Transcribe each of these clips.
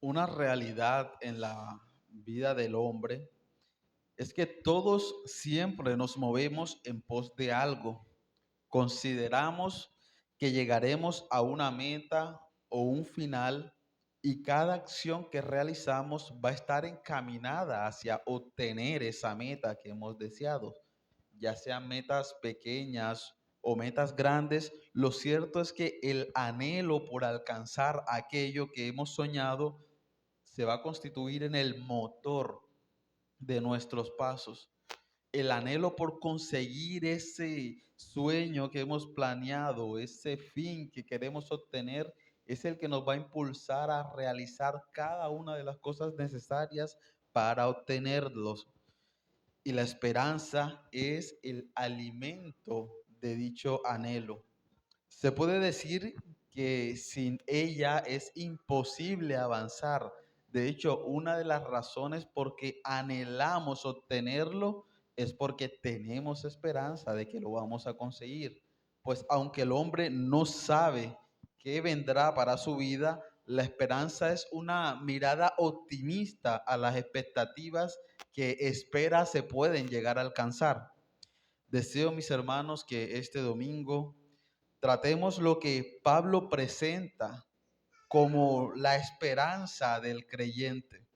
Una realidad en la vida del hombre es que todos siempre nos movemos en pos de algo. Consideramos que llegaremos a una meta o un final y cada acción que realizamos va a estar encaminada hacia obtener esa meta que hemos deseado, ya sean metas pequeñas o metas grandes. Lo cierto es que el anhelo por alcanzar aquello que hemos soñado se va a constituir en el motor de nuestros pasos. El anhelo por conseguir ese sueño que hemos planeado, ese fin que queremos obtener, es el que nos va a impulsar a realizar cada una de las cosas necesarias para obtenerlos. Y la esperanza es el alimento de dicho anhelo. Se puede decir que sin ella es imposible avanzar. De hecho, una de las razones por que anhelamos obtenerlo es porque tenemos esperanza de que lo vamos a conseguir. Pues aunque el hombre no sabe qué vendrá para su vida, la esperanza es una mirada optimista a las expectativas que espera se pueden llegar a alcanzar. Deseo, mis hermanos, que este domingo tratemos lo que Pablo presenta como la esperanza del creyente.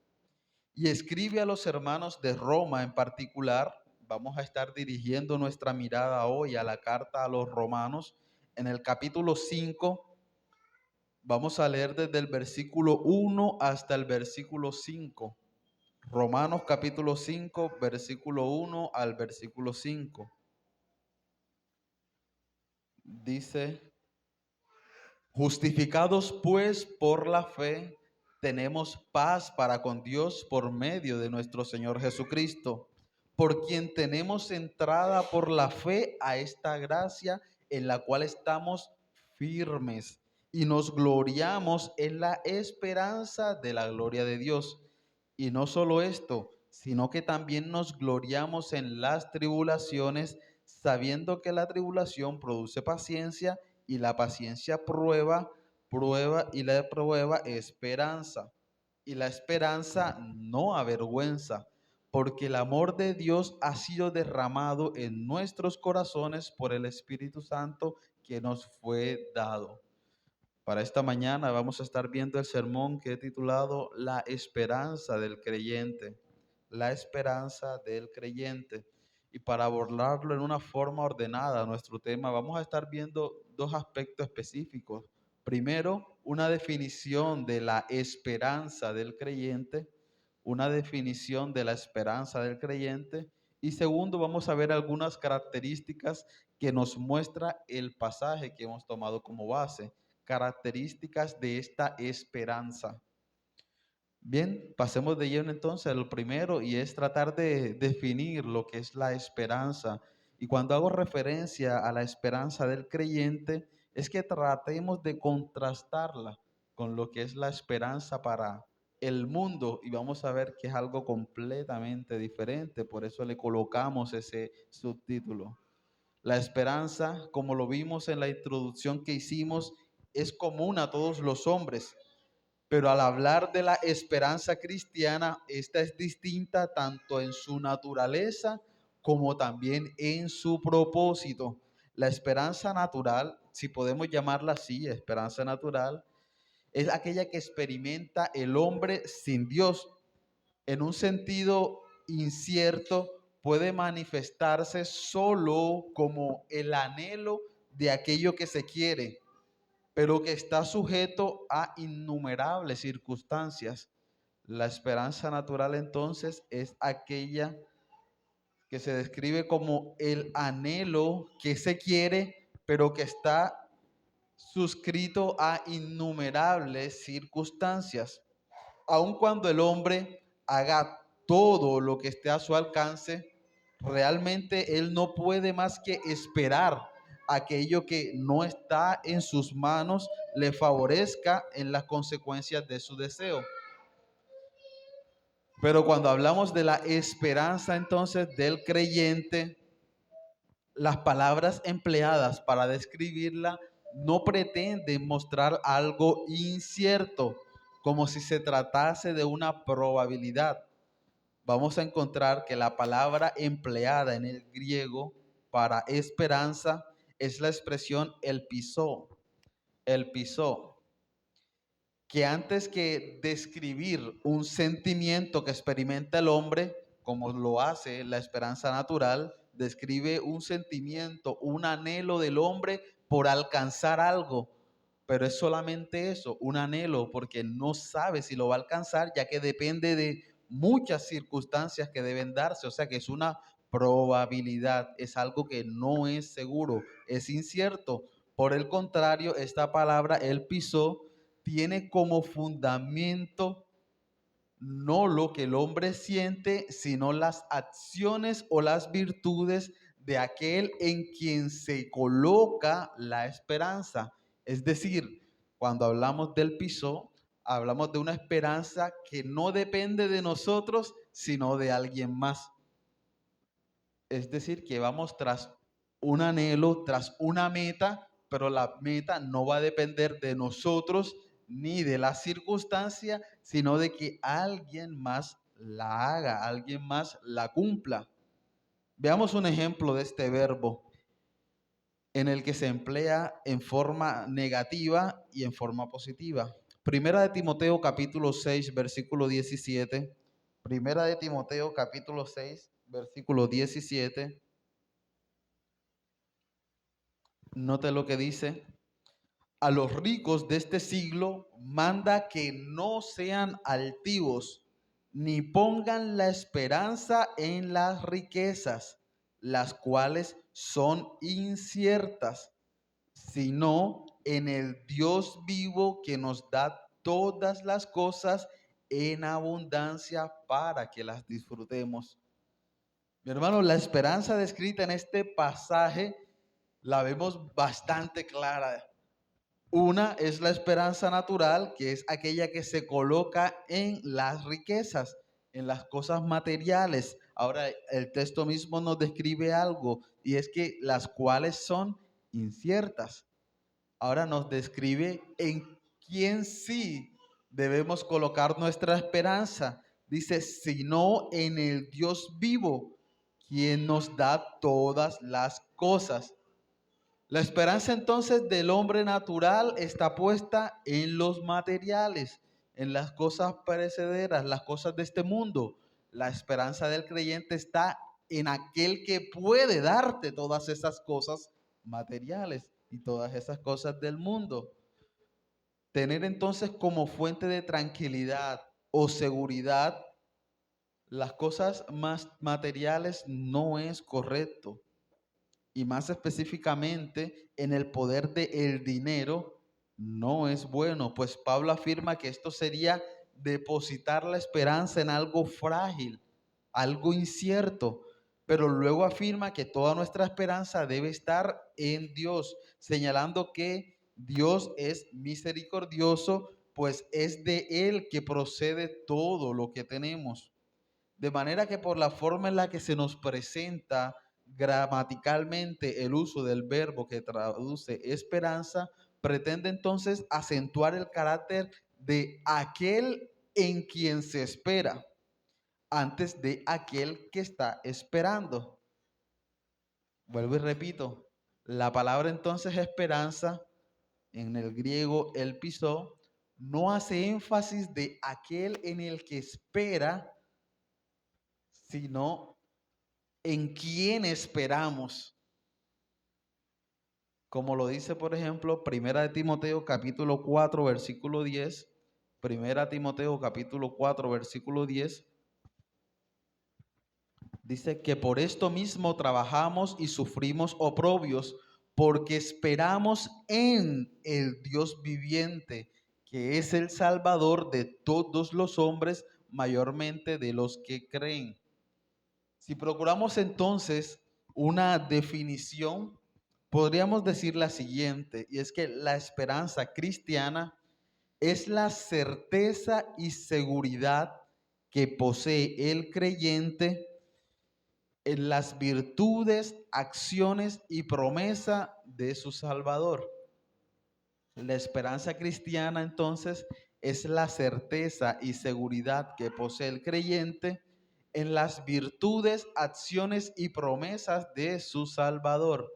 Y escribe a los hermanos de Roma en particular. Vamos a estar dirigiendo nuestra mirada hoy a la carta a los romanos. En el capítulo 5, vamos a leer desde el versículo 1 hasta el versículo 5. Romanos capítulo 5, versículo 1 al versículo 5. Dice: justificados pues por la fe, tenemos paz para con Dios por medio de nuestro Señor Jesucristo, por quien tenemos entrada por la fe a esta gracia en la cual estamos firmes y nos gloriamos en la esperanza de la gloria de Dios. Y no solo esto, sino que también nos gloriamos en las tribulaciones, sabiendo que la tribulación produce paciencia y la paciencia prueba y la prueba esperanza. Y la esperanza no avergüenza, porque el amor de Dios ha sido derramado en nuestros corazones por el Espíritu Santo que nos fue dado. Para esta mañana vamos a estar viendo el sermón que he titulado La esperanza del creyente. La esperanza del creyente. Y para abordarlo en una forma ordenada, nuestro tema, vamos a estar viendo dos aspectos específicos. Primero, una definición de la esperanza del creyente, una definición de la esperanza del creyente. Y segundo, vamos a ver algunas características que nos muestra el pasaje que hemos tomado como base, características de esta esperanza. Bien, pasemos de lleno entonces a lo primero, y es tratar de definir lo que es la esperanza. Y cuando hago referencia a la esperanza del creyente, es que tratemos de contrastarla con lo que es la esperanza para el mundo, y vamos a ver que es algo completamente diferente. Por eso le colocamos ese subtítulo. La esperanza, como lo vimos en la introducción que hicimos, es común a todos los hombres. Pero al hablar de la esperanza cristiana, esta es distinta tanto en su naturaleza como también en su propósito. La esperanza natural, si podemos llamarla así, esperanza natural, es aquella que experimenta el hombre sin Dios. En un sentido incierto, puede manifestarse solo como el anhelo de aquello que se quiere, pero que está sujeto a innumerables circunstancias. La esperanza natural entonces es aquella que se describe como el anhelo que se quiere, pero que está suscrito a innumerables circunstancias. Aun cuando el hombre haga todo lo que esté a su alcance, realmente él no puede más que esperar aquello que no está en sus manos le favorezca en las consecuencias de su deseo. Pero cuando hablamos de la esperanza entonces del creyente, las palabras empleadas para describirla no pretenden mostrar algo incierto, como si se tratase de una probabilidad. Vamos a encontrar que la palabra empleada en el griego para esperanza es la expresión el pisó, que antes que describir un sentimiento que experimenta el hombre, como lo hace la esperanza natural, describe un sentimiento, un anhelo del hombre por alcanzar algo, pero es solamente eso, un anhelo, porque no sabe si lo va a alcanzar, ya que depende de muchas circunstancias que deben darse, o sea que es una probabilidad, es algo que no es seguro, es incierto. Por el contrario, esta palabra, él pisó, tiene como fundamento no lo que el hombre siente, sino las acciones o las virtudes de aquel en quien se coloca la esperanza. Es decir, cuando hablamos del piso, hablamos de una esperanza que no depende de nosotros, sino de alguien más. Es decir, que vamos tras un anhelo, tras una meta, pero la meta no va a depender de nosotros ni de la circunstancia, sino de que alguien más la haga, alguien más la cumpla. Veamos un ejemplo de este verbo en el que se emplea en forma negativa y en forma positiva. Primera de Timoteo capítulo 6, versículo 17. Primera de Timoteo capítulo 6, versículo 17. Note lo que dice: a los ricos de este siglo manda que no sean altivos, ni pongan la esperanza en las riquezas, las cuales son inciertas, sino en el Dios vivo que nos da todas las cosas en abundancia para que las disfrutemos. Mi hermano, la esperanza descrita en este pasaje la vemos bastante clara. Una es la esperanza natural, que es aquella que se coloca en las riquezas, en las cosas materiales. Ahora, el texto mismo nos describe algo, y es que las cuales son inciertas. Ahora nos describe en quién sí debemos colocar nuestra esperanza. Dice, sino en el Dios vivo, quien nos da todas las cosas. La esperanza entonces del hombre natural está puesta en los materiales, en las cosas perecederas, las cosas de este mundo. La esperanza del creyente está en aquel que puede darte todas esas cosas materiales y todas esas cosas del mundo. Tener entonces como fuente de tranquilidad o seguridad las cosas más materiales no es correcto. Y más específicamente en el poder del dinero, no es bueno, pues Pablo afirma que esto sería depositar la esperanza en algo frágil, algo incierto, pero luego afirma que toda nuestra esperanza debe estar en Dios, señalando que Dios es misericordioso, pues es de Él que procede todo lo que tenemos. De manera que por la forma en la que se nos presenta gramaticalmente el uso del verbo que traduce esperanza, pretende entonces acentuar el carácter de aquel en quien se espera, antes de aquel que está esperando. Vuelvo y repito, la palabra entonces esperanza, en el griego el pisó, no hace énfasis de aquel en el que espera, sino en quién esperamos. Como lo dice, por ejemplo, Primera de Timoteo capítulo 4, versículo 10. Primera Timoteo capítulo 4, versículo 10. Dice que por esto mismo trabajamos y sufrimos oprobios, porque esperamos en el Dios viviente, que es el Salvador de todos los hombres, mayormente de los que creen. Si procuramos entonces una definición, podríamos decir la siguiente, y es que la esperanza cristiana es la certeza y seguridad que posee el creyente en las virtudes, acciones y promesa de su Salvador. La esperanza cristiana entonces es la certeza y seguridad que posee el creyente en las virtudes, acciones y promesas de su Salvador.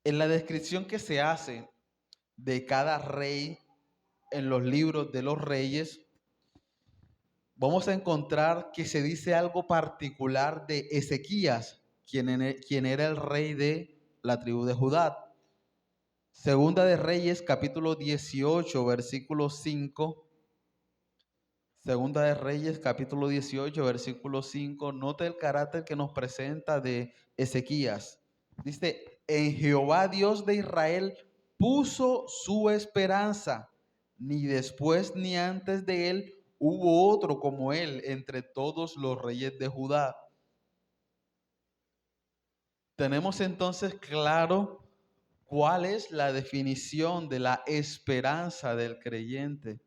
En la descripción que se hace de cada rey en los libros de los reyes, vamos a encontrar que se dice algo particular de Ezequías, quien era el rey de la tribu de Judá. Segunda de Reyes, capítulo 18, versículo 5. Segunda de Reyes, capítulo 18, versículo 5. Note el carácter que nos presenta de Ezequías. Dice, en Jehová Dios de Israel puso su esperanza, ni después ni antes de él hubo otro como él entre todos los reyes de Judá. Tenemos entonces claro cuál es la definición de la esperanza del creyente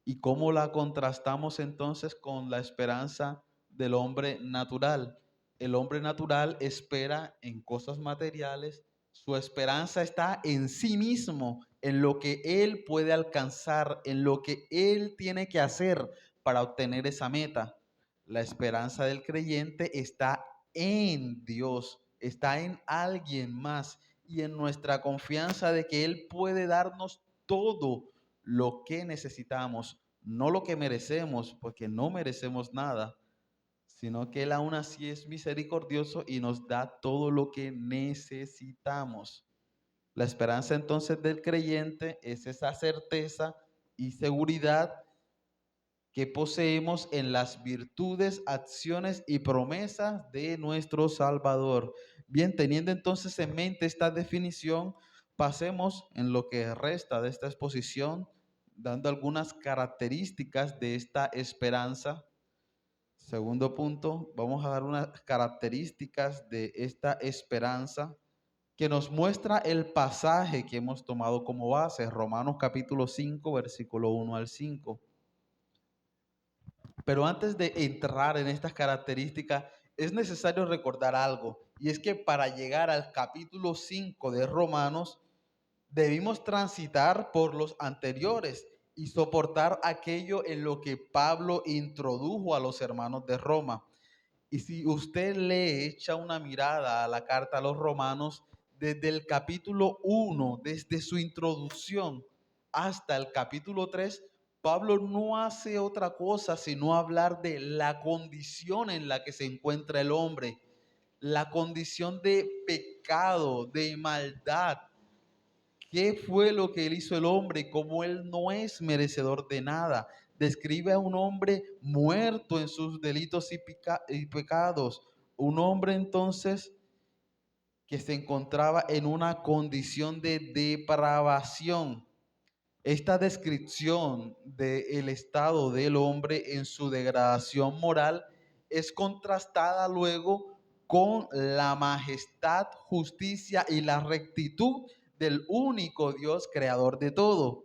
y cómo la contrastamos entonces con la esperanza del hombre natural. El hombre natural espera en cosas materiales, su esperanza está en sí mismo, en lo que él puede alcanzar, en lo que él tiene que hacer para obtener esa meta. La esperanza del creyente está en Dios, está en alguien más y en nuestra confianza de que Él puede darnos todo lo que necesitamos, no lo que merecemos, porque no merecemos nada, sino que Él aún así es misericordioso y nos da todo lo que necesitamos. La esperanza entonces del creyente es esa certeza y seguridad que poseemos en las virtudes, acciones y promesas de nuestro Salvador. Bien, teniendo entonces en mente esta definición, pasemos en lo que resta de esta exposición, dando algunas características de esta esperanza. Segundo punto, vamos a dar unas características de esta esperanza que nos muestra el pasaje que hemos tomado como base, Romanos capítulo 5, versículo 1 al 5. Pero antes de entrar en estas características, es necesario recordar algo, y es que para llegar al capítulo 5 de Romanos, debimos transitar por los anteriores y soportar aquello en lo que Pablo introdujo a los hermanos de Roma. Y si usted le echa una mirada a la carta a los romanos, desde el capítulo 1, desde su introducción hasta el capítulo 3, Pablo no hace otra cosa sino hablar de la condición en la que se encuentra el hombre, la condición de pecado, de maldad. ¿Qué fue lo que él hizo el hombre y cómo él no es merecedor de nada? Describe a un hombre muerto en sus delitos y pecados. Un hombre entonces que se encontraba en una condición de depravación. Esta descripción del estado del hombre en su degradación moral es contrastada luego con la majestad, justicia y la rectitud del único Dios creador de todo.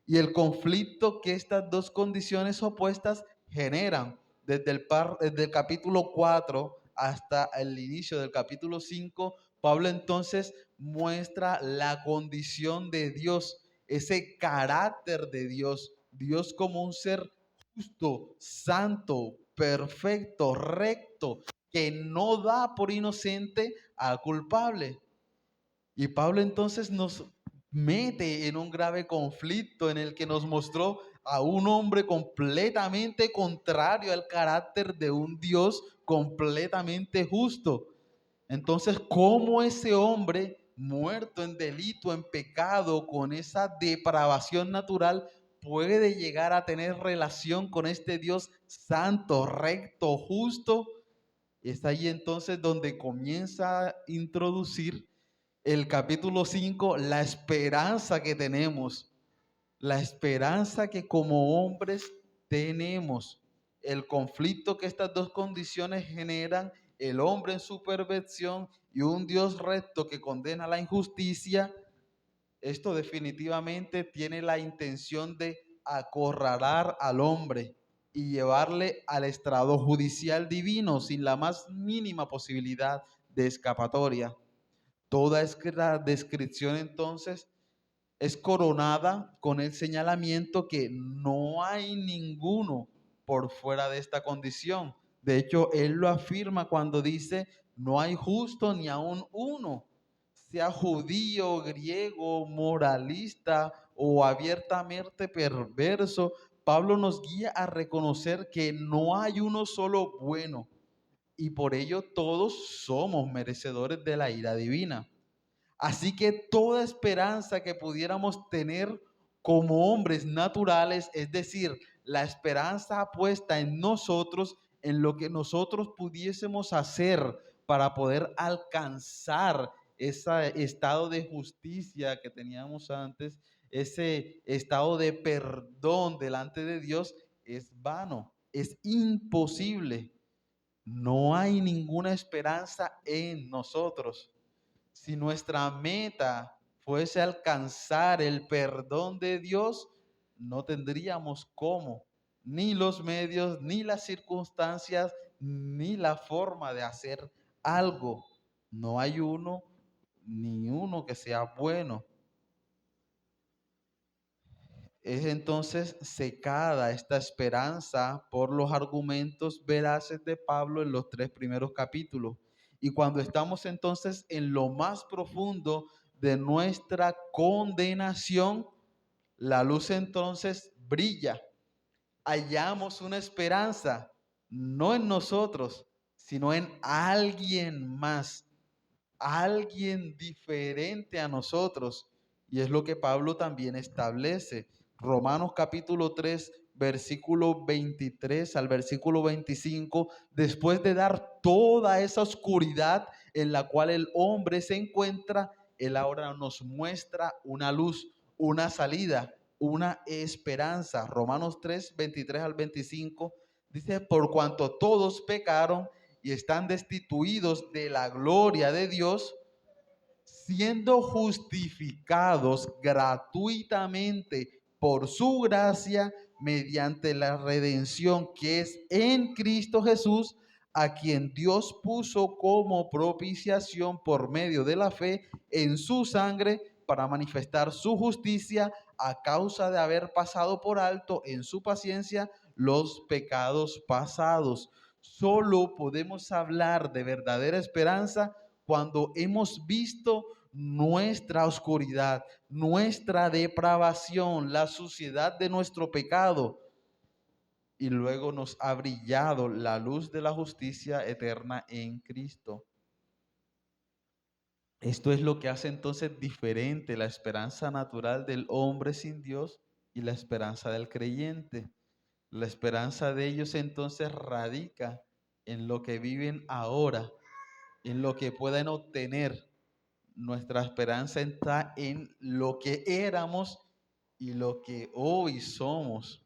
Y el conflicto que estas dos condiciones opuestas generan desde el capítulo 4 hasta el inicio del capítulo 5, Pablo entonces muestra la condición de Dios, ese carácter de Dios, Dios como un ser justo, santo, perfecto, recto, que no da por inocente al culpable. Y Pablo entonces nos mete en un grave conflicto en el que nos mostró a un hombre completamente contrario al carácter de un Dios completamente justo. Entonces, ¿cómo ese hombre muerto en delito, en pecado, con esa depravación natural, puede llegar a tener relación con este Dios santo, recto, justo? Es ahí entonces donde comienza a introducir el capítulo 5, la esperanza que tenemos, la esperanza que como hombres tenemos, el conflicto que estas dos condiciones generan, el hombre en su perversión y un Dios recto que condena la injusticia. Esto definitivamente tiene la intención de acorralar al hombre y llevarle al estrado judicial divino sin la más mínima posibilidad de escapatoria. Toda esta descripción entonces es coronada con el señalamiento que no hay ninguno por fuera de esta condición. De hecho, él lo afirma cuando dice, no hay justo ni aun uno, sea judío, griego, moralista o abiertamente perverso. Pablo nos guía a reconocer que no hay uno solo bueno y por ello todos somos merecedores de la ira divina. Así que toda esperanza que pudiéramos tener como hombres naturales, es decir, la esperanza puesta en nosotros, en lo que nosotros pudiésemos hacer para poder alcanzar ese estado de justicia que teníamos antes, ese estado de perdón delante de Dios, es vano, es imposible. No hay ninguna esperanza en nosotros. Si nuestra meta fuese alcanzar el perdón de Dios, no tendríamos cómo, ni los medios, ni las circunstancias, ni la forma de hacer algo. No hay uno, ni uno que sea bueno. Es entonces secada esta esperanza por los argumentos veraces de Pablo en los 3 primeros capítulos. Y cuando estamos entonces en lo más profundo de nuestra condenación, la luz entonces brilla. Hallamos una esperanza, no en nosotros, sino en alguien más, alguien diferente a nosotros. Y es lo que Pablo también establece. Romanos capítulo 3, versículo 23 al versículo 25, después de dar toda esa oscuridad en la cual el hombre se encuentra, él ahora nos muestra una luz, una salida, una esperanza. Romanos 3, 23 al 25 dice, por cuanto todos pecaron y están destituidos de la gloria de Dios, siendo justificados gratuitamente por su gracia mediante la redención que es en Cristo Jesús, a quien Dios puso como propiciación por medio de la fe en su sangre para manifestar su justicia a causa de haber pasado por alto en su paciencia los pecados pasados. Solo podemos hablar de verdadera esperanza cuando hemos visto nuestra oscuridad, nuestra depravación, la suciedad de nuestro pecado, y luego nos ha brillado la luz de la justicia eterna en Cristo. Esto es lo que hace entonces diferente la esperanza natural del hombre sin Dios y la esperanza del creyente. La esperanza de ellos entonces radica en lo que viven ahora, en lo que pueden obtener. Nuestra esperanza está en lo que éramos y lo que hoy somos.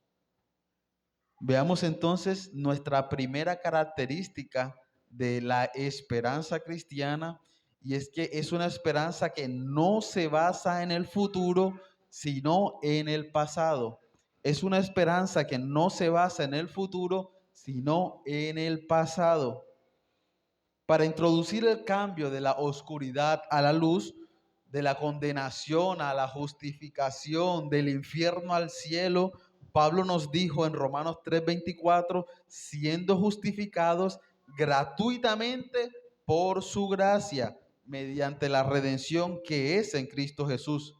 Veamos entonces nuestra primera característica de la esperanza cristiana, y es que es una esperanza que no se basa en el futuro, sino en el pasado. Es una esperanza que no se basa en el futuro, sino en el pasado. Para introducir el cambio de la oscuridad a la luz, de la condenación a la justificación, del infierno al cielo, Pablo nos dijo en Romanos 3:24, siendo justificados gratuitamente por su gracia, mediante la redención que es en Cristo Jesús.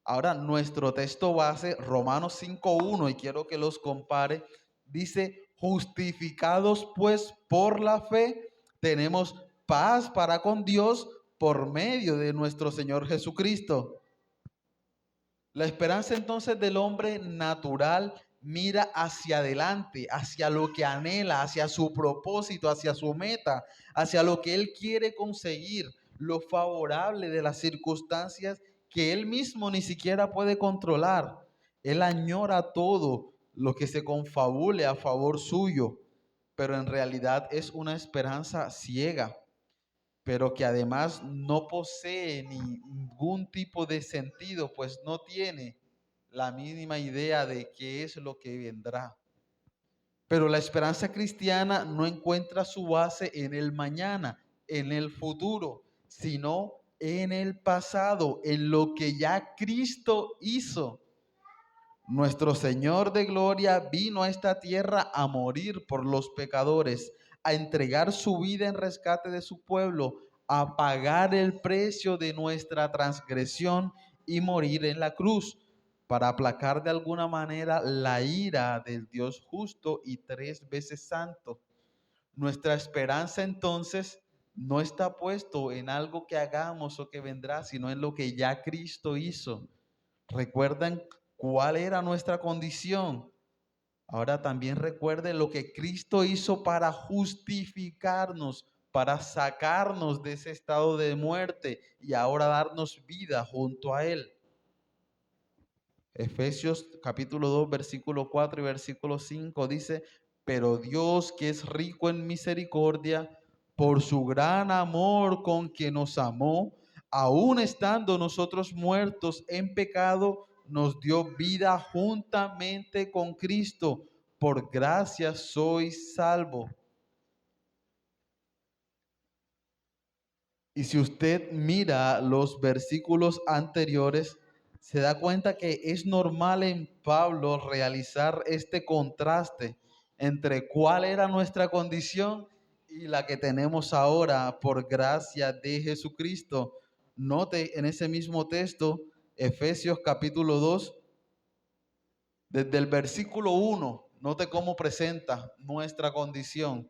Ahora, nuestro texto base, Romanos 5:1, y quiero que los compare, dice, justificados pues por la fe, tenemos paz para con Dios por medio de nuestro Señor Jesucristo. La esperanza entonces del hombre natural mira hacia adelante, hacia lo que anhela, hacia su propósito, hacia su meta, hacia lo que él quiere conseguir, lo favorable de las circunstancias que él mismo ni siquiera puede controlar. Él añora todo lo que se confabule a favor suyo, pero en realidad es una esperanza ciega, pero que además no posee ningún tipo de sentido, pues no tiene la mínima idea de qué es lo que vendrá. Pero la esperanza cristiana no encuentra su base en el mañana, en el futuro, sino en el pasado, en lo que ya Cristo hizo. Nuestro Señor de gloria vino a esta tierra a morir por los pecadores, a entregar su vida en rescate de su pueblo, a pagar el precio de nuestra transgresión y morir en la cruz, para aplacar de alguna manera la ira del Dios justo y 3 veces santo. Nuestra esperanza entonces no está puesto en algo que hagamos o que vendrá, sino en lo que ya Cristo hizo. ¿Recuerdan cuál era nuestra condición? Ahora también recuerden lo que Cristo hizo para justificarnos, para sacarnos de ese estado de muerte y ahora darnos vida junto a Él. Efesios capítulo 2, versículo 4 y versículo 5 dice: pero Dios, que es rico en misericordia, por su gran amor con que nos amó, aun estando nosotros muertos en pecado, nos dio vida juntamente con Cristo. Por gracia sois salvos. Y si usted mira los versículos anteriores, se da cuenta que es normal en Pablo realizar este contraste entre cuál era nuestra condición y la que tenemos ahora por gracia de Jesucristo. Note en ese mismo texto, Efesios capítulo 2, desde el versículo 1, note cómo presenta nuestra condición.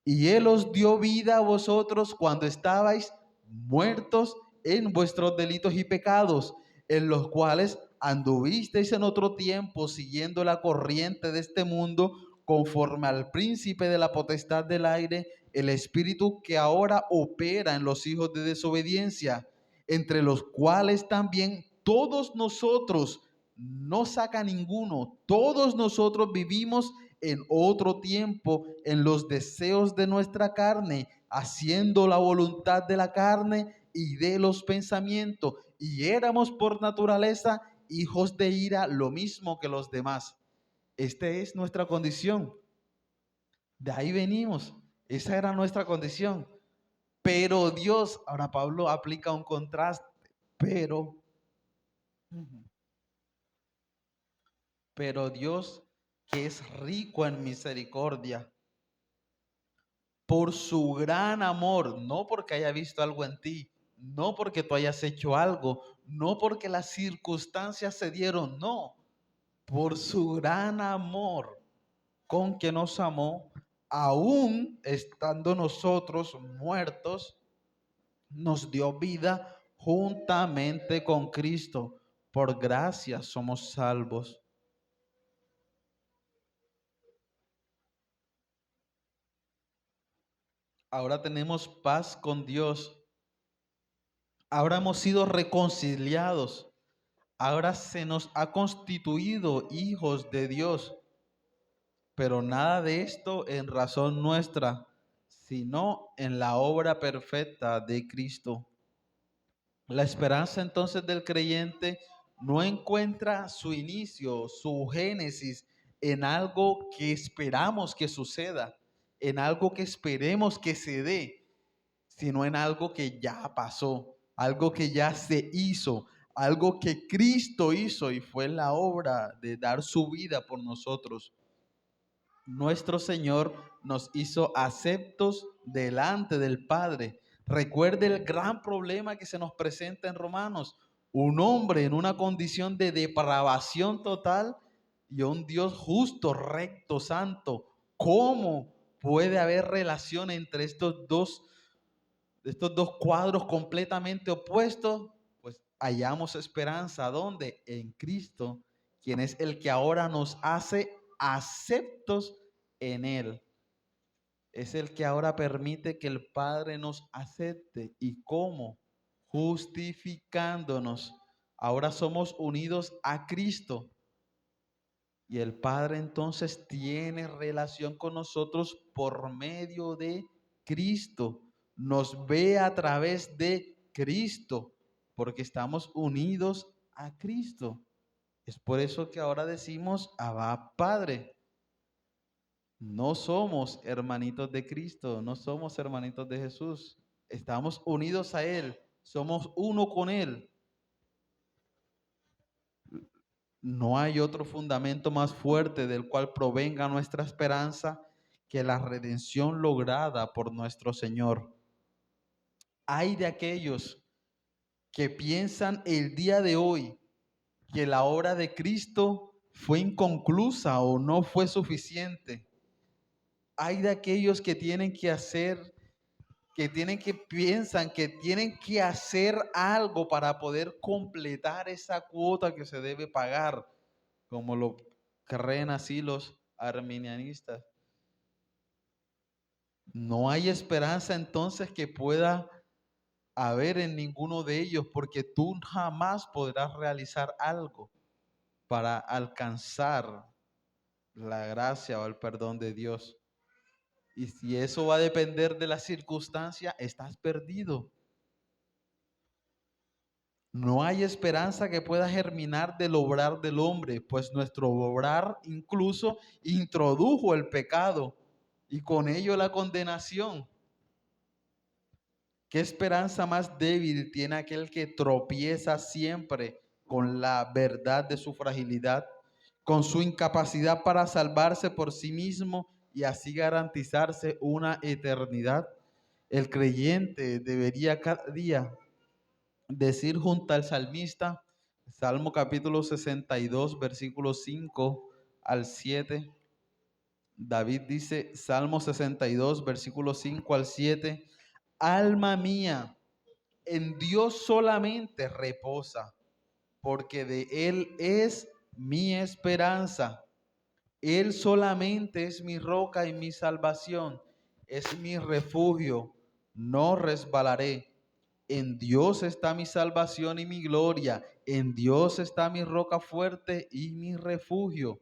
Y Él os dio vida a vosotros cuando estabais muertos en vuestros delitos y pecados, en los cuales anduvisteis en otro tiempo siguiendo la corriente de este mundo, conforme al príncipe de la potestad del aire, el espíritu que ahora opera en los hijos de desobediencia, entre los cuales también todos nosotros, no saca ninguno, todos nosotros vivimos en otro tiempo en los deseos de nuestra carne, haciendo la voluntad de la carne y de los pensamientos, y éramos por naturaleza hijos de ira, lo mismo que los demás. Esta es nuestra condición. De ahí venimos. Esa era nuestra condición. Pero Dios, ahora Pablo aplica un contraste, pero Dios, que es rico en misericordia, por su gran amor, no porque haya visto algo en ti, no porque tú hayas hecho algo, no porque las circunstancias se dieron, no, por su gran amor con que nos amó, aún estando nosotros muertos, nos dio vida juntamente con Cristo. Por gracia somos salvos. Ahora tenemos paz con Dios. Ahora hemos sido reconciliados. Ahora se nos ha constituido hijos de Dios. Pero nada de esto en razón nuestra, sino en la obra perfecta de Cristo. La esperanza entonces del creyente no encuentra su inicio, su génesis en algo que esperamos que suceda, en algo que esperemos que se dé, sino en algo que ya pasó, algo que ya se hizo, algo que Cristo hizo y fue la obra de dar su vida por nosotros. Nuestro Señor nos hizo aceptos delante del Padre. Recuerde el gran problema que se nos presenta en Romanos. Un hombre en una condición de depravación total y un Dios justo, recto, santo. ¿Cómo puede haber relación entre estos dos cuadros completamente opuestos? Pues hallamos esperanza. ¿Dónde? En Cristo, quien es el que ahora nos hace aceptos en Él. Es el que ahora permite que el Padre nos acepte. ¿Y cómo? Justificándonos. Ahora somos unidos a Cristo. Y el Padre entonces tiene relación con nosotros por medio de Cristo. Nos ve a través de Cristo, porque estamos unidos a Cristo. Es por eso que ahora decimos, Abba Padre. No somos hermanitos de Cristo, no somos hermanitos de Jesús. Estamos unidos a Él, somos uno con Él. No hay otro fundamento más fuerte del cual provenga nuestra esperanza que la redención lograda por nuestro Señor. Hay de aquellos que piensan el día de hoy que la obra de Cristo fue inconclusa o no fue suficiente. Hay de aquellos que tienen que hacer, piensan que tienen que hacer algo para poder completar esa cuota que se debe pagar, como lo creen así los arminianistas. No hay esperanza entonces que pueda haber en ninguno de ellos, porque tú jamás podrás realizar algo para alcanzar la gracia o el perdón de Dios. Y si eso va a depender de la circunstancia, estás perdido. No hay esperanza que pueda germinar del obrar del hombre, pues nuestro obrar incluso introdujo el pecado y con ello la condenación. ¿Qué esperanza más débil tiene aquel que tropieza siempre con la verdad de su fragilidad, con su incapacidad para salvarse por sí mismo y así garantizarse una eternidad? El creyente debería cada día decir junto al salmista, Salmo capítulo 62, versículos 5 al 7. David dice, Salmo 62, versículos 5 al 7, alma mía, en Dios solamente reposa, porque de Él es mi esperanza. Él solamente es mi roca y mi salvación, es mi refugio, no resbalaré. En Dios está mi salvación y mi gloria, en Dios está mi roca fuerte y mi refugio,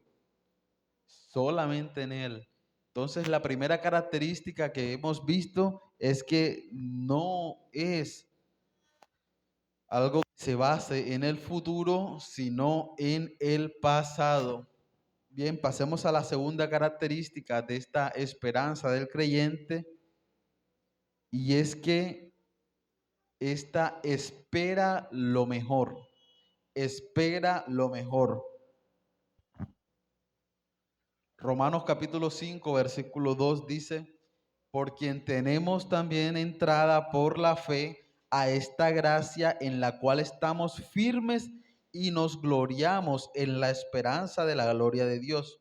solamente en Él. Entonces, la primera característica que hemos visto es que no es algo que se base en el futuro, sino en el pasado. Bien, pasemos a la segunda característica de esta esperanza del creyente, y es que esta espera lo mejor, espera lo mejor. Romanos capítulo 5, versículo 2 dice, por quien tenemos también entrada por la fe a esta gracia en la cual estamos firmes y nos gloriamos en la esperanza de la gloria de Dios.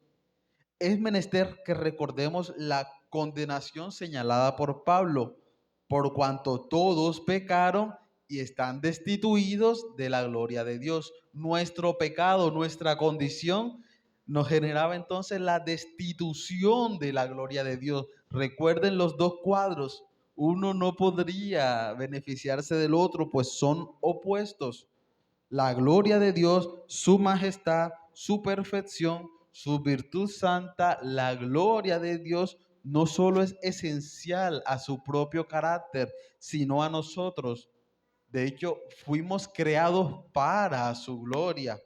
Es menester que recordemos la condenación señalada por Pablo, por cuanto todos pecaron y están destituidos de la gloria de Dios. Nuestro pecado, nuestra condición nos generaba entonces la destitución de la gloria de Dios. Recuerden los dos cuadros, uno no podría beneficiarse del otro, pues son opuestos. La gloria de Dios, su majestad, su perfección, su virtud santa, la gloria de Dios no solo es esencial a su propio carácter, sino a nosotros. De hecho, fuimos creados para su gloria.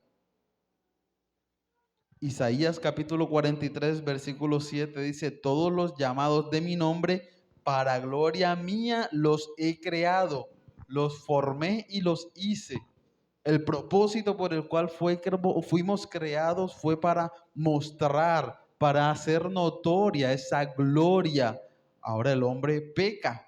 Isaías capítulo 43, versículo 7 dice, todos los llamados de mi nombre, para gloria mía los he creado, los formé y los hice. El propósito por el cual fuimos creados fue para mostrar, para hacer notoria esa gloria. Ahora el hombre peca,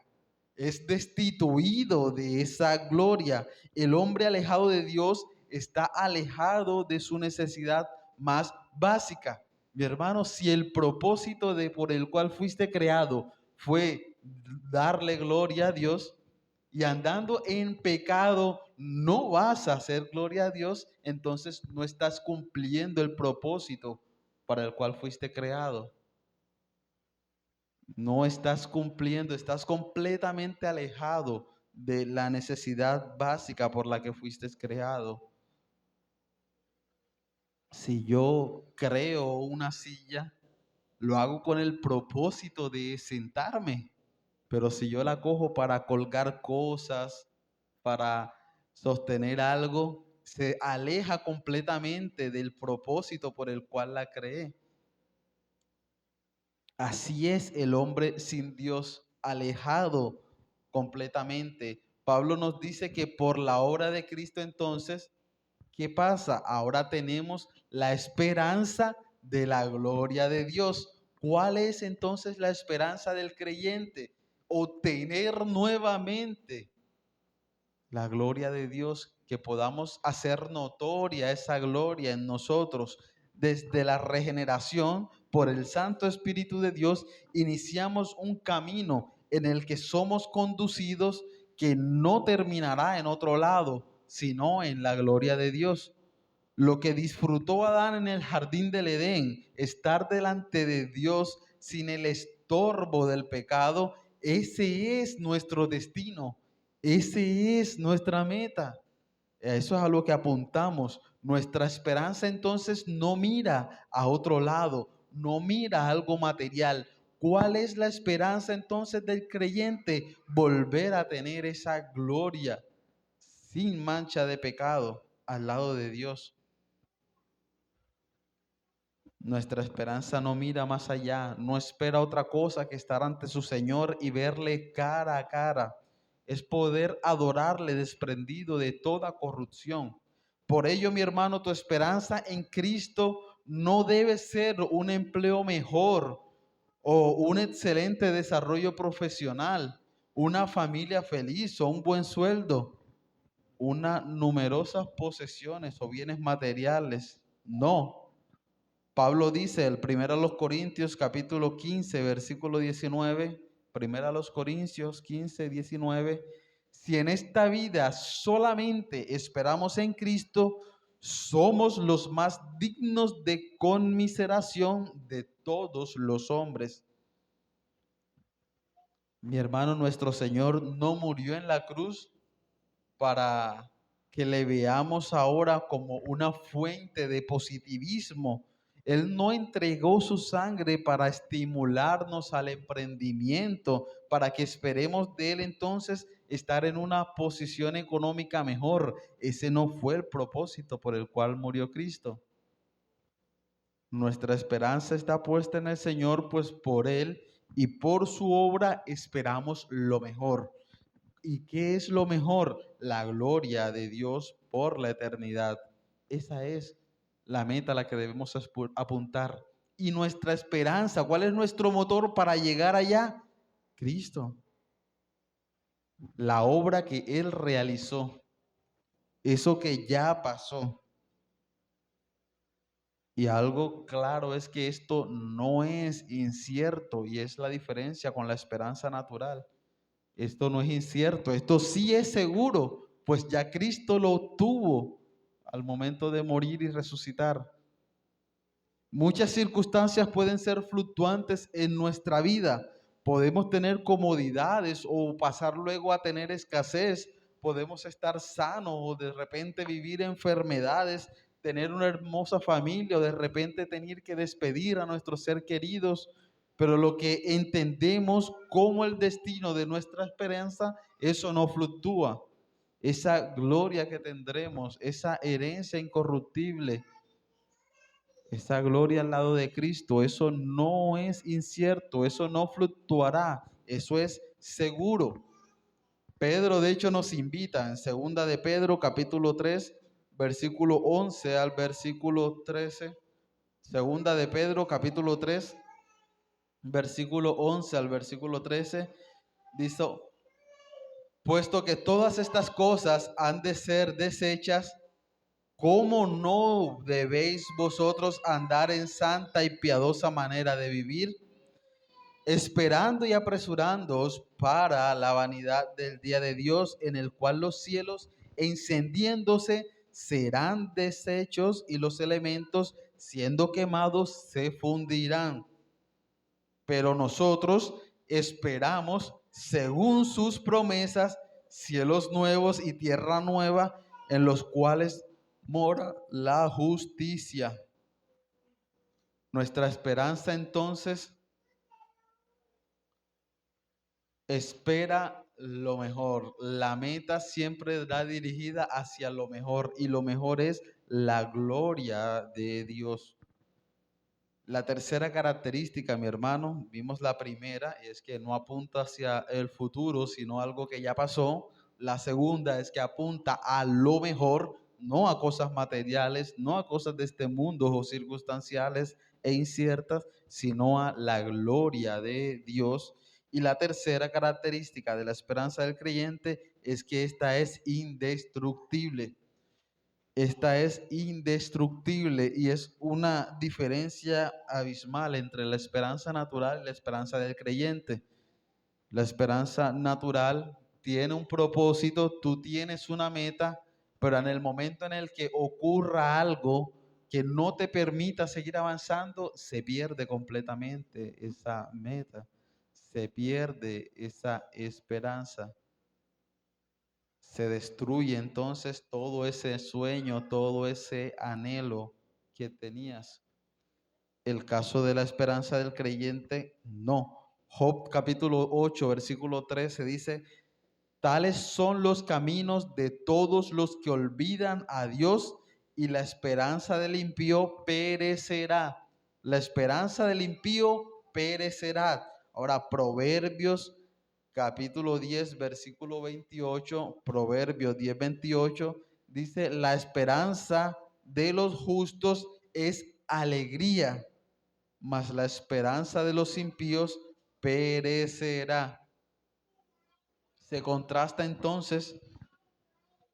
es destituido de esa gloria. El hombre alejado de Dios está alejado de su necesidad más básica. Mi hermano, si el propósito por el cual fuiste creado fue darle gloria a Dios, y andando en pecado no vas a hacer gloria a Dios, entonces no estás cumpliendo el propósito para el cual fuiste creado. No estás cumpliendo, estás completamente alejado de la necesidad básica por la que fuiste creado. Si yo creo una silla, lo hago con el propósito de sentarme, pero si yo la cojo para colgar cosas, para sostener algo, se aleja completamente del propósito por el cual la creé. Así es el hombre sin Dios, alejado completamente Pablo nos dice que por la obra de Cristo entonces, ¿qué pasa? Ahora tenemos la esperanza de la gloria de Dios. ¿Cuál es entonces la esperanza del creyente? Obtener nuevamente la gloria de Dios, que podamos hacer notoria esa gloria en nosotros. Desde la regeneración por el Santo Espíritu de Dios, iniciamos un camino en el que somos conducidos que no terminará en otro lado, sino en la gloria de Dios. Lo que disfrutó Adán en el jardín del Edén, estar delante de Dios sin el estorbo del pecado, ese es nuestro destino, ese es nuestra meta. Eso es a lo que apuntamos. Nuestra esperanza entonces no mira a otro lado, no mira a algo material. ¿Cuál es la esperanza entonces del creyente? Volver a tener esa gloria sin mancha de pecado al lado de Dios. Nuestra esperanza no mira más allá, no espera otra cosa que estar ante su Señor y verle cara a cara. Es poder adorarle desprendido de toda corrupción. Por ello, mi hermano, tu esperanza en Cristo no debe ser un empleo mejor o un excelente desarrollo profesional, una familia feliz o un buen sueldo, unas numerosas posesiones o bienes materiales. No. Pablo dice, el 1 Corintios capítulo 15, versículo 19, 1 Corintios 15, 19, si en esta vida solamente esperamos en Cristo, somos los más dignos de conmiseración de todos los hombres. Mi hermano, nuestro Señor no murió en la cruz para que le veamos ahora como una fuente de positivismo. Él no entregó su sangre para estimularnos al emprendimiento, para que esperemos de Él entonces estar en una posición económica mejor. Ese no fue el propósito por el cual murió Cristo. Nuestra esperanza está puesta en el Señor, pues por Él y por su obra esperamos lo mejor. ¿Y qué es lo mejor? La gloria de Dios por la eternidad. Esa es la meta a la que debemos apuntar. Y nuestra esperanza, ¿cuál es nuestro motor para llegar allá? Cristo. La obra que Él realizó. Eso que ya pasó. Y algo claro es que esto no es incierto y es la diferencia con la esperanza natural. Esto no es incierto, esto sí es seguro, pues ya Cristo lo obtuvo al momento de morir y resucitar. Muchas circunstancias pueden ser fluctuantes en nuestra vida. Podemos tener comodidades o pasar luego a tener escasez. Podemos estar sanos o de repente vivir enfermedades, tener una hermosa familia o de repente tener que despedir a nuestros seres queridos. Pero lo que entendemos como el destino de nuestra esperanza, eso no fluctúa. Esa gloria que tendremos, esa herencia incorruptible, esa gloria al lado de Cristo, eso no es incierto, eso no fluctuará, eso es seguro. Pedro de hecho nos invita en segunda de Pedro capítulo 3, versículo 11 al versículo 13. Segunda de Pedro capítulo 3, versículo 11 al versículo 13, dice, puesto que todas estas cosas han de ser deshechas, ¿cómo no debéis vosotros andar en santa y piadosa manera de vivir, esperando y apresurándoos para la vanidad del día de Dios, en el cual los cielos, encendiéndose, serán deshechos y los elementos, siendo quemados, se fundirán? Pero nosotros esperamos, según sus promesas, cielos nuevos y tierra nueva, en los cuales mora la justicia. Nuestra esperanza entonces espera lo mejor. La meta siempre va dirigida hacia lo mejor y lo mejor es la gloria de Dios. La tercera característica, mi hermano, vimos la primera, y es que no apunta hacia el futuro, sino algo que ya pasó. La segunda es que apunta a lo mejor, no a cosas materiales, no a cosas de este mundo o circunstanciales e inciertas, sino a la gloria de Dios. Y la tercera característica de la esperanza del creyente es que esta es indestructible. Esta es indestructible y es una diferencia abismal entre la esperanza natural y la esperanza del creyente. La esperanza natural tiene un propósito, tú tienes una meta, pero en el momento en el que ocurra algo que no te permita seguir avanzando, se pierde completamente esa meta, se pierde esa esperanza. Se destruye entonces todo ese sueño, todo ese anhelo que tenías. El caso de la esperanza del creyente, no. Job capítulo 8, versículo 13 dice: tales son los caminos de todos los que olvidan a Dios, y la esperanza del impío perecerá. La esperanza del impío perecerá. Ahora, Proverbios capítulo 10, versículo 28, Proverbios 10, 28, dice: la esperanza de los justos es alegría, mas la esperanza de los impíos perecerá. Se contrasta entonces,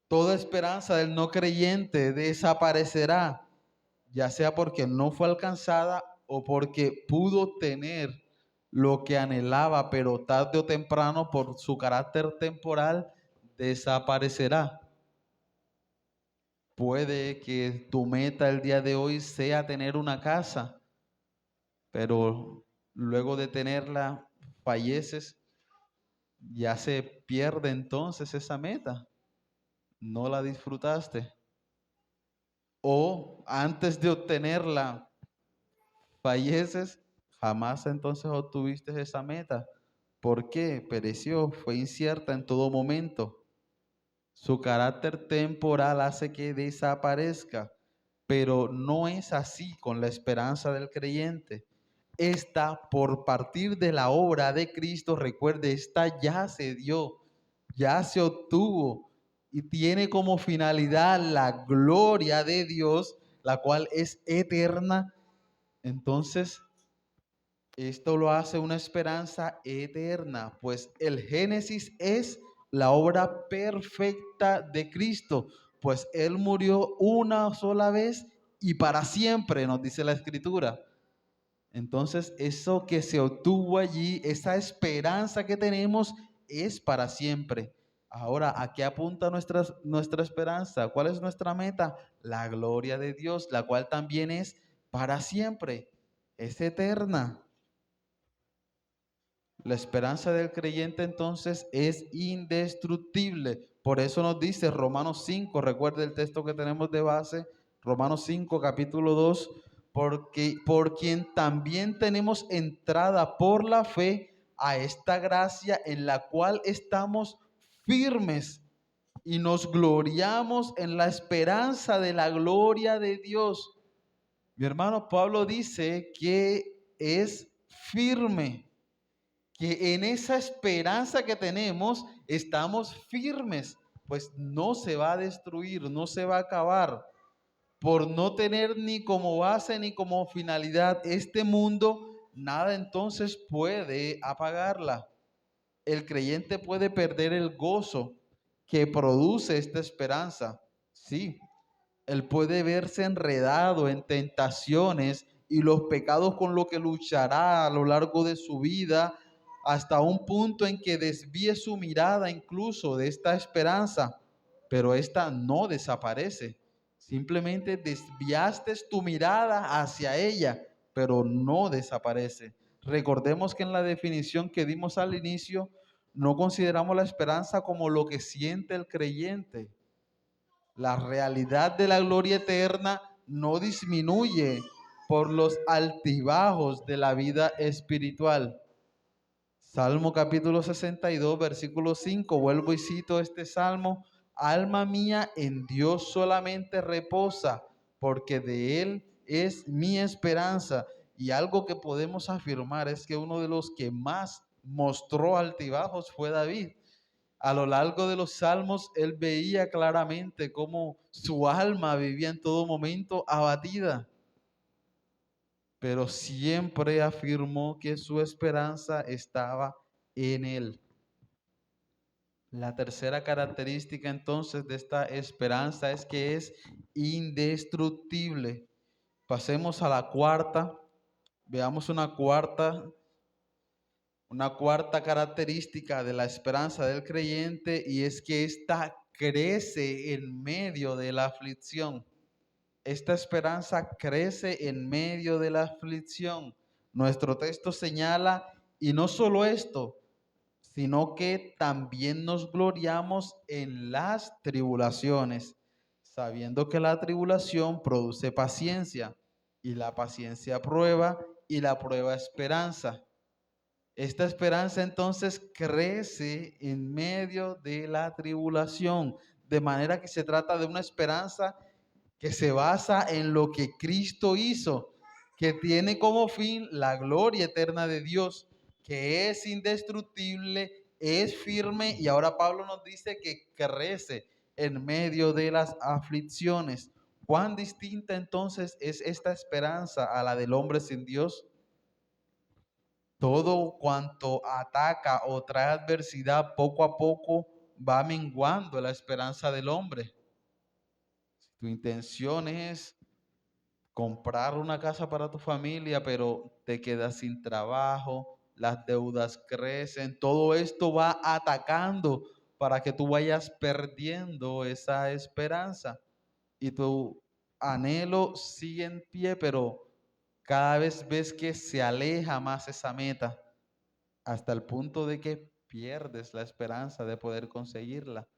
toda esperanza del no creyente desaparecerá, ya sea porque no fue alcanzada o porque pudo tener lo que anhelaba, pero tarde o temprano por su carácter temporal desaparecerá. Puede que tu meta el día de hoy sea tener una casa, pero luego de tenerla falleces, ya se pierde entonces esa meta. No la disfrutaste. O antes de obtenerla falleces, jamás entonces obtuviste esa meta. ¿Por qué? Pereció, fue incierta en todo momento. Su carácter temporal hace que desaparezca, pero no es así con la esperanza del creyente. Esta, por partir de la obra de Cristo, recuerde, esta ya se dio, ya se obtuvo y tiene como finalidad la gloria de Dios, la cual es eterna. Entonces, esto lo hace una esperanza eterna, pues el Génesis es la obra perfecta de Cristo, pues Él murió una sola vez y para siempre, nos dice la Escritura. Entonces, eso que se obtuvo allí, esa esperanza que tenemos, es para siempre. Ahora, ¿a qué apunta nuestra esperanza? ¿Cuál es nuestra meta? La gloria de Dios, la cual también es para siempre, es eterna. La esperanza del creyente entonces es indestructible. Por eso nos dice Romanos 5, recuerde el texto que tenemos de base, Romanos 5, capítulo 2, porque por quien también tenemos entrada por la fe a esta gracia en la cual estamos firmes y nos gloriamos en la esperanza de la gloria de Dios. Mi hermano Pablo dice que es firme, que en esa esperanza que tenemos estamos firmes, pues no se va a destruir, no se va a acabar, por no tener ni como base ni como finalidad este mundo, nada entonces puede apagarla. El creyente puede perder el gozo que produce esta esperanza, sí. Él puede verse enredado en tentaciones y los pecados con los que luchará a lo largo de su vida, hasta un punto en que desvíe su mirada incluso de esta esperanza, pero esta no desaparece. Simplemente desviaste tu mirada hacia ella, pero no desaparece. Recordemos que en la definición que dimos al inicio, no consideramos la esperanza como lo que siente el creyente. La realidad de la gloria eterna no disminuye por los altibajos de la vida espiritual. Salmo capítulo 62, versículo 5, vuelvo y cito este salmo: alma mía, en Dios solamente reposa, porque de Él es mi esperanza. Y algo que podemos afirmar es que uno de los que más mostró altibajos fue David. A lo largo de los salmos, él veía claramente cómo su alma vivía en todo momento abatida, pero siempre afirmó que su esperanza estaba en él. La tercera característica entonces de esta esperanza es que es indestructible. Pasemos a la cuarta, veamos una cuarta característica de la esperanza del creyente, y es que ésta crece en medio de la aflicción. Esta esperanza crece en medio de la aflicción. Nuestro texto señala, y no solo esto, sino que también nos gloriamos en las tribulaciones, sabiendo que la tribulación produce paciencia, y la paciencia prueba, y la prueba esperanza. Esta esperanza entonces crece en medio de la tribulación, de manera que se trata de una esperanza que se basa en lo que Cristo hizo, que tiene como fin la gloria eterna de Dios, que es indestructible, es firme, y ahora Pablo nos dice que crece en medio de las aflicciones. ¿Cuán distinta entonces es esta esperanza a la del hombre sin Dios? Todo cuanto ataca o trae adversidad poco a poco va menguando la esperanza del hombre. Si tu intención es comprar una casa para tu familia, pero te quedas sin trabajo, las deudas crecen, todo esto va atacando para que tú vayas perdiendo esa esperanza y tu anhelo sigue en pie, pero cada vez ves que se aleja más esa meta, hasta el punto de que pierdes la esperanza de poder conseguirla.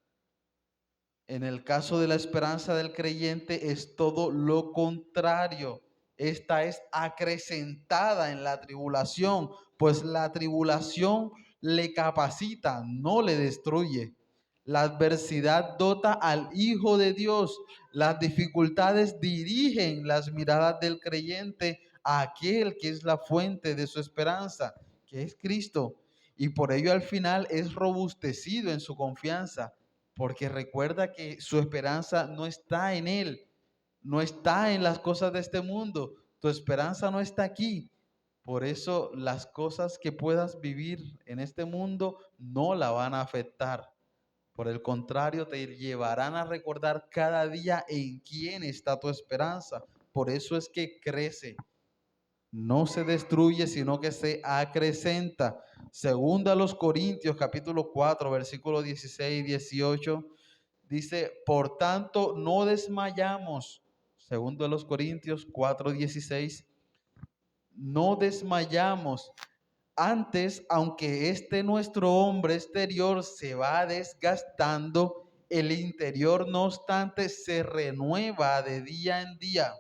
En el caso de la esperanza del creyente es todo lo contrario. Esta es acrecentada en la tribulación, pues la tribulación le capacita, no le destruye. La adversidad dota al Hijo de Dios. Las dificultades dirigen las miradas del creyente a aquel que es la fuente de su esperanza, que es Cristo. Y por ello al final es robustecido en su confianza, porque recuerda que su esperanza no está en Él, no está en las cosas de este mundo, tu esperanza no está aquí. Por eso las cosas que puedas vivir en este mundo no la van a afectar. Por el contrario, te llevarán a recordar cada día en quién está tu esperanza. Por eso es que crece, no se destruye, sino que se acrecenta. Segunda a los Corintios, capítulo 4, versículos 16 y 18, dice, por tanto, no desmayamos. Segundo a los Corintios 4, 16, no desmayamos. Antes, aunque este nuestro hombre exterior se va desgastando, el interior, no obstante, se renueva de día en día,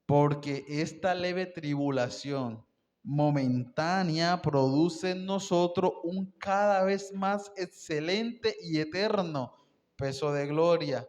porque esta leve tribulación momentánea produce en nosotros un cada vez más excelente y eterno peso de gloria,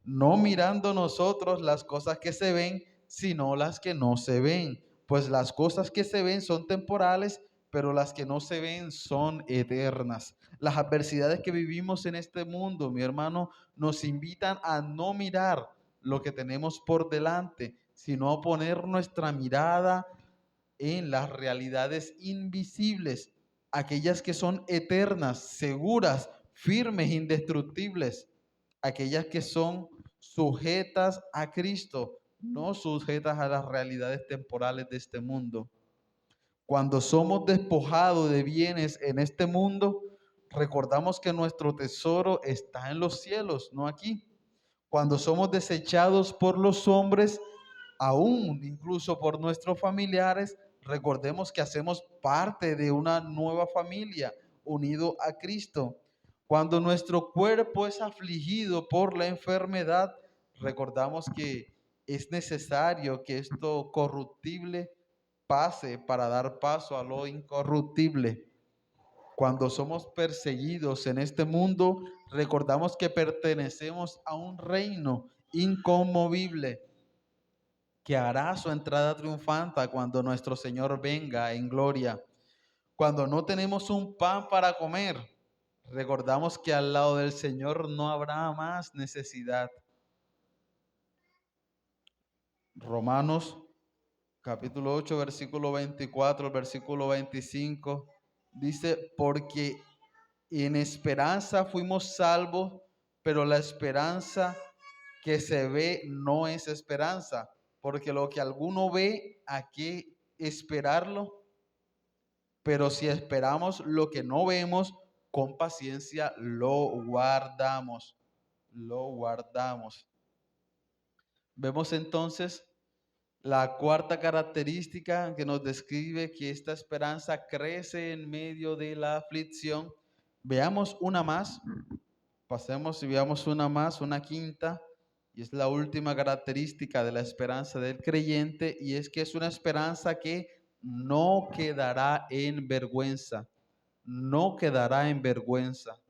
no mirando nosotros las cosas que se ven, sino las que no se ven, pues las cosas que se ven son temporales, pero las que no se ven son eternas. Las adversidades que vivimos en este mundo, mi hermano, nos invitan a no mirar lo que tenemos por delante, sino a poner nuestra mirada en las realidades invisibles, aquellas que son eternas, seguras, firmes, indestructibles, aquellas que son sujetas a Cristo, no sujetas a las realidades temporales de este mundo. Cuando somos despojados de bienes en este mundo, recordamos que nuestro tesoro está en los cielos, no aquí. Cuando somos desechados por los hombres, aún incluso por nuestros familiares, recordemos que hacemos parte de una nueva familia unido a Cristo. Cuando nuestro cuerpo es afligido por la enfermedad, recordamos que es necesario que esto corruptible pase para dar paso a lo incorruptible. Cuando somos perseguidos en este mundo, recordamos que pertenecemos a un reino inconmovible que hará su entrada triunfante cuando nuestro Señor venga en gloria. Cuando no tenemos un pan para comer, Recordamos que al lado del Señor no habrá más necesidad. Romanos capítulo 8, versículo 24, versículo 25, dice, porque en esperanza fuimos salvos, pero la esperanza que se ve no es esperanza, porque lo que alguno ve, ¿a qué esperarlo? Pero si esperamos lo que no vemos, con paciencia lo guardamos, lo guardamos. Vemos entonces la cuarta característica que nos describe que esta esperanza crece en medio de la aflicción. Veamos una más, pasemos y veamos una más, una quinta, y es la última característica de la esperanza del creyente, y es que es una esperanza que no quedará en vergüenza, no quedará en vergüenza.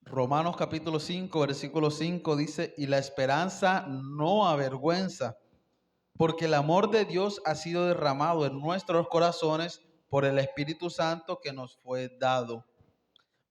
Romanos capítulo 5, versículo 5 dice, y la esperanza no avergüenza, porque el amor de Dios ha sido derramado en nuestros corazones por el Espíritu Santo que nos fue dado.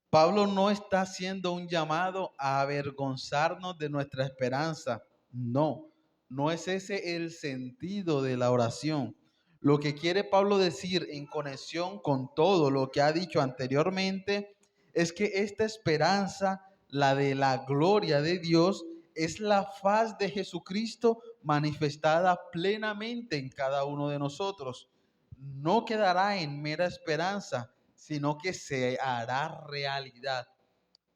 Pablo no está haciendo un llamado a avergonzarnos de nuestra esperanza. No, no es ese el sentido de la oración. Lo que quiere Pablo decir en conexión con todo lo que ha dicho anteriormente es que esta esperanza, la de la gloria de Dios, es la faz de Jesucristo manifestada plenamente en cada uno de nosotros. No quedará en mera esperanza, sino que se hará realidad.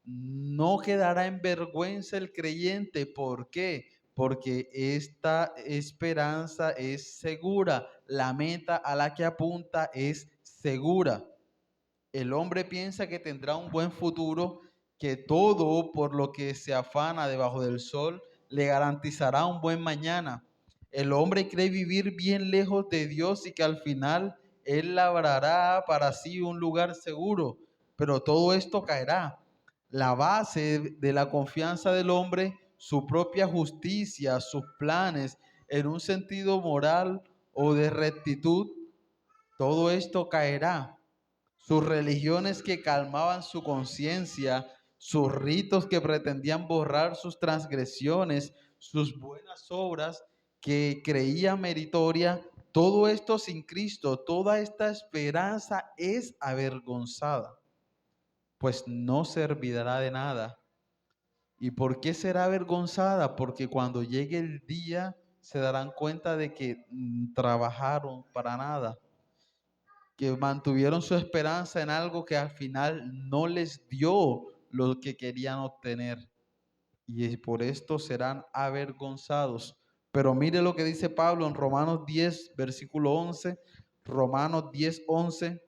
No quedará en vergüenza el creyente. ¿Por qué? Porque esta esperanza es segura. La meta a la que apunta es segura. El hombre piensa que tendrá un buen futuro, que todo por lo que se afana debajo del sol le garantizará un buen mañana. El hombre cree vivir bien lejos de Dios y que al final Él labrará para sí un lugar seguro, pero todo esto caerá. La base de la confianza del hombre, su propia justicia, sus planes en un sentido moral o de rectitud, todo esto caerá. Sus religiones que calmaban su conciencia, sus ritos que pretendían borrar sus transgresiones, sus buenas obras que creía meritoria, todo esto sin Cristo, toda esta esperanza es avergonzada, pues no servirá de nada. ¿Y por qué será avergonzada? Porque cuando llegue el día se darán cuenta de que trabajaron para nada, que mantuvieron su esperanza en algo que al final no les dio lo que querían obtener. Y por esto serán avergonzados. Pero mire lo que dice Pablo en Romanos 10, versículo 11. Romanos 10, 11.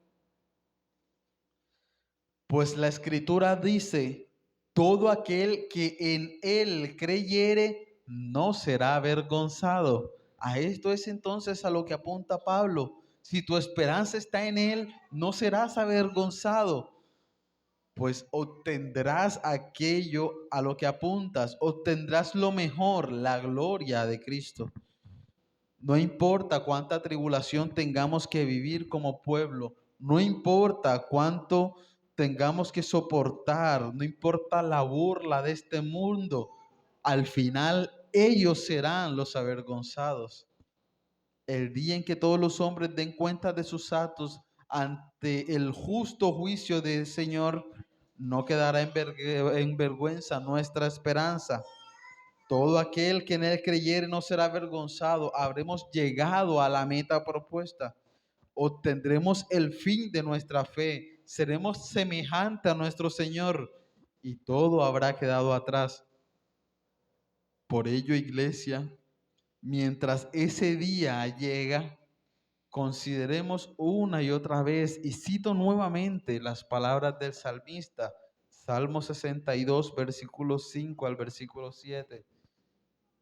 Pues la escritura dice, todo aquel que en él creyere no será avergonzado. A esto es entonces a lo que apunta Pablo. Si tu esperanza está en él, no serás avergonzado, pues obtendrás aquello a lo que apuntas, obtendrás lo mejor, la gloria de Cristo. No importa cuánta tribulación tengamos que vivir como pueblo, no importa cuánto tengamos que soportar, no importa la burla de este mundo, al final ellos serán los avergonzados. El día en que todos los hombres den cuenta de sus actos ante el justo juicio del Señor, no quedará en vergüenza nuestra esperanza. Todo aquel que en él creyere no será avergonzado. Habremos llegado a la meta propuesta. Obtendremos el fin de nuestra fe. Seremos semejantes a nuestro Señor y todo habrá quedado atrás. Por ello, iglesia, mientras ese día llega, consideremos una y otra vez, y cito nuevamente las palabras del salmista, Salmo 62, versículo 5 al versículo 7.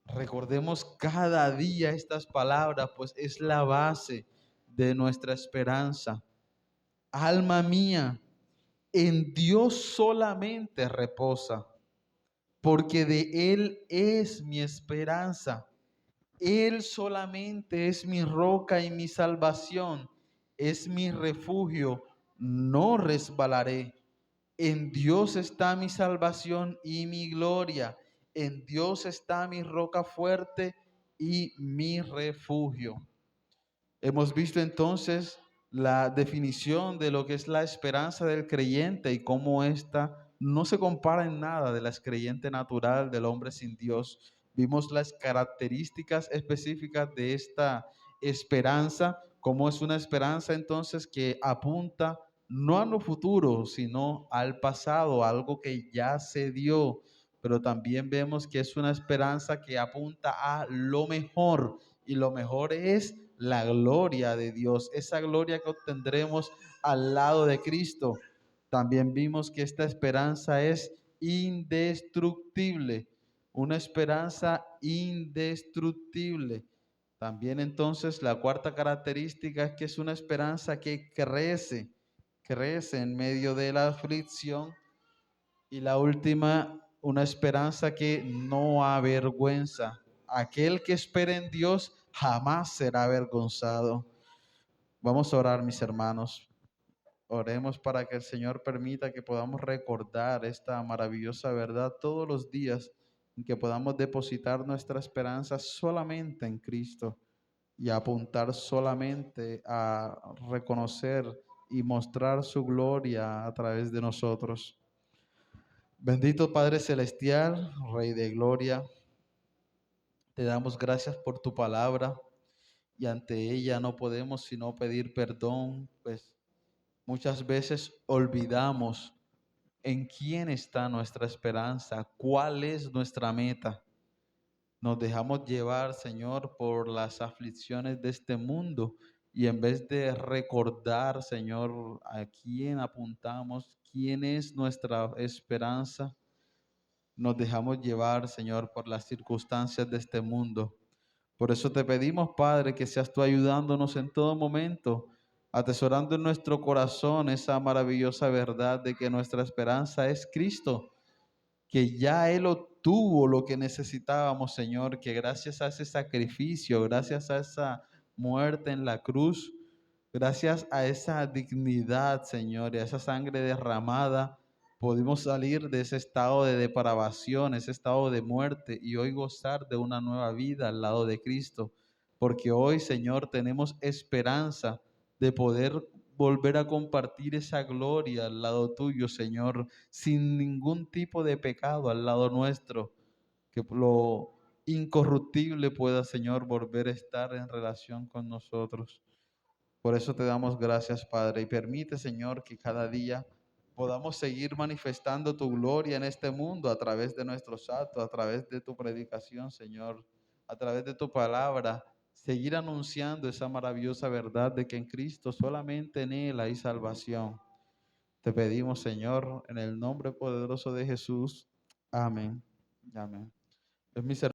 Recordemos cada día estas palabras, pues es la base de nuestra esperanza. Alma mía, en Dios solamente reposa, porque de Él es mi esperanza. Él solamente es mi roca y mi salvación, es mi refugio, no resbalaré. En Dios está mi salvación y mi gloria. En Dios está mi roca fuerte y mi refugio. Hemos visto entonces la definición de lo que es la esperanza del creyente y cómo ésta no se compara en nada de la creyente natural del hombre sin Dios. Vimos las características específicas de esta esperanza, cómo es una esperanza entonces que apunta no a lo futuro, sino al pasado, algo que ya se dio, pero también vemos que es una esperanza que apunta a lo mejor, y lo mejor es la gloria de Dios, esa gloria que obtendremos al lado de Cristo. También vimos que esta esperanza es indestructible, una esperanza indestructible. También entonces la cuarta característica es que es una esperanza que crece en medio de la aflicción. Y la última, una esperanza que no avergüenza. Aquel que espera en Dios jamás será avergonzado. Vamos a orar, mis hermanos. Oremos para que el Señor permita que podamos recordar esta maravillosa verdad todos los días, y que podamos depositar nuestra esperanza solamente en Cristo y apuntar solamente a reconocer y mostrar su gloria a través de nosotros. Bendito Padre Celestial, Rey de Gloria, te damos gracias por tu palabra, y ante ella no podemos sino pedir perdón, pues muchas veces olvidamos en quién está nuestra esperanza, cuál es nuestra meta. Nos dejamos llevar, Señor, por las aflicciones de este mundo, y en vez de recordar, Señor, a quién apuntamos, quién es nuestra esperanza, nos dejamos llevar, Señor, por las circunstancias de este mundo. Por eso te pedimos, Padre, que seas tú ayudándonos en todo momento, atesorando en nuestro corazón esa maravillosa verdad de que nuestra esperanza es Cristo, que ya Él obtuvo lo que necesitábamos, Señor, que gracias a ese sacrificio, gracias a esa muerte en la cruz, gracias a esa dignidad, Señor, y a esa sangre derramada, pudimos salir de ese estado de depravación, ese estado de muerte, y hoy gozar de una nueva vida al lado de Cristo. Porque hoy, Señor, tenemos esperanza de poder volver a compartir esa gloria al lado tuyo, Señor, sin ningún tipo de pecado al lado nuestro, que lo incorruptible pueda, Señor, volver a estar en relación con nosotros. Por eso te damos gracias, Padre, y permite, Señor, que cada día podamos seguir manifestando tu gloria en este mundo a través de nuestros actos, a través de tu predicación, Señor, a través de tu palabra, seguir anunciando esa maravillosa verdad de que en Cristo, solamente en Él hay salvación. Te pedimos, Señor, en el nombre poderoso de Jesús. Amén. Amén. Es mi